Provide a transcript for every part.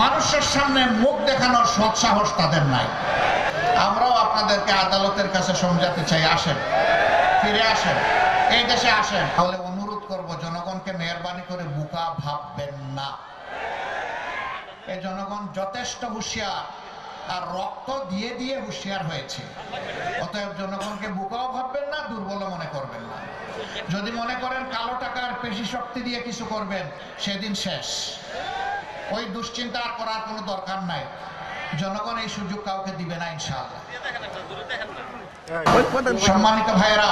মানুষের সামনে মুখ দেখানোর সৎ সাহস তাদের নাই। আমরাও আপনাদেরকে আদালতের কাছে সমঝাতে চাই, আসেন, ফিরে আসেন, এই দেশে আসেন। তাহলে অনুরোধ করব, জনগণকে মেহরবানি করে বোকা ভাববেন না। এই জনগণ যথেষ্ট হুঁশিয়ার আর রক্ত দিয়ে দিয়ে হুঁশিয়ার হয়েছে। অতএব জনগণকে বোকাও ভাববেন না, দুর্বল মনে করবেন না। যদি মনে করেন কালো টাকার পেশি শক্তি দিয়ে কিছু করবেন, সেদিন শেষ। ওই দুশ্চিন্তা আর করার কোনো দরকার নাই। জনগণ এই সুযোগ কাউকে দিবে না ইনশাআল্লাহ। সম্মানিত ভাইয়েরা,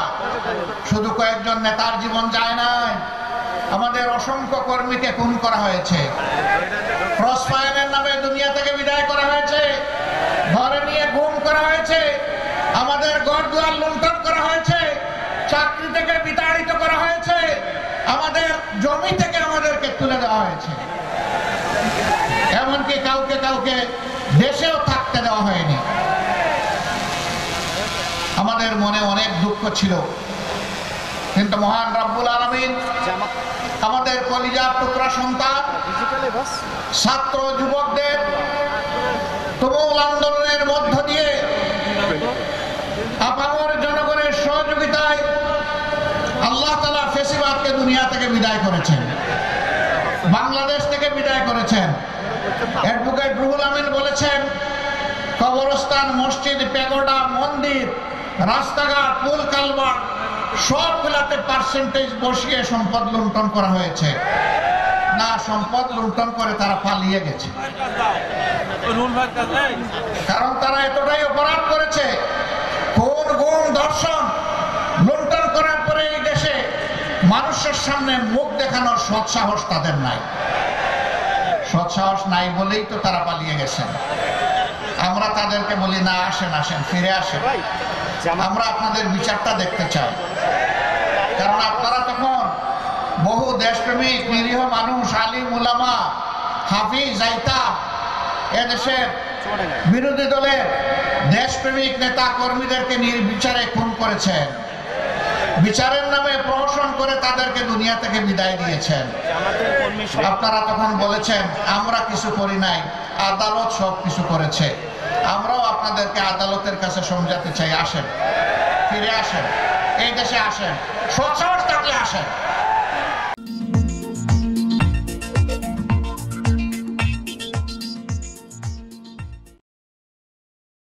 শুধু কয়েকজন নেতার জীবন যায় নাই, আমাদের অসংখ্য কর্মীকে খুন করা হয়েছে, ক্রসফায়ারের নামে দুনিয়া থেকে বিদায় করা হয়েছে, ঘরে নিয়ে গুম করা হয়েছে, আমাদের ঘরদুয়ার লুণ্ঠন করা হয়েছে, চাকরি থেকে বিতাড়িত করা হয়েছে, আমাদের জমি থেকে আমাদেরকে তুলে দেওয়া হয়েছে, এমনকি কাউকে কাউকে দেশেও থাকতে দেওয়া হয়নি। আমাদের মনে অনেক দুঃখ ছিল, কিন্তু মহান রব্বুল আলামিন আমাদের কলিজার টুকরা সন্তান ছাত্র যুবকদের তুমুল আন্দোলনের মধ্য দিয়ে আপামর জনগণের সহযোগিতায় আল্লাহ তাআলা ফেসিবাদকে দুনিয়া থেকে বিদায় করেছেন, বাংলাদেশ থেকে বিদায় করেছেন। অ্যাডভোকেট রুহুল আমিন বলেছেন, কবরস্থান, মসজিদ, প্যাগোডা, মন্দির, রাস্তাঘাট, পুল কালভার্ট সবগুলাতে পার্সেন্টেজ বসিয়ে সম্পদ লুণ্ঠন করা হয়েছে। না, সম্পদ লুণ্ঠন করে তারা পালিয়ে গেছে, কারণ তারা এতটাই অপরাধ করেছে। খুন, গুম, ধর্ষণ, লুণ্ঠন করার পরে এই দেশে মানুষের সামনে মুখ দেখানোর সৎ সাহস তাদের নাই। সৎ সাহস নাই বলেই তো তারা পালিয়ে গেছেন। আমরা তাদেরকে বলি, না, আসেন, আসেন, ফিরে আসেন। আমরা আপনাদের বিচারটা দেখতে চাই, কারণ আপনারা তখন বহু দেশপ্রেমিক নিরীহ মানুষ, আলিম, উলামা, হাফিজ, জাইতা, এদেশের বিরোধী দলের দেশপ্রেমিক নেতা কর্মীদেরকে নির্বিচারে খুন করেছেন, বিচারের নামে প্রহসন করে তাদেরকে দুনিয়া থেকে বিদায় দিয়েছেন। আপনারা তখন বলেছেন, আমরা কিছু করি নাই, আদালত সব কিছু করেছে। আমরাও আপনাদেরকে আদালতের কাছে সমঝাতে চাই, আসেন, ফিরে আসেন, এই দেশে আসেন, সৎ সাহস থাকলে আসেন।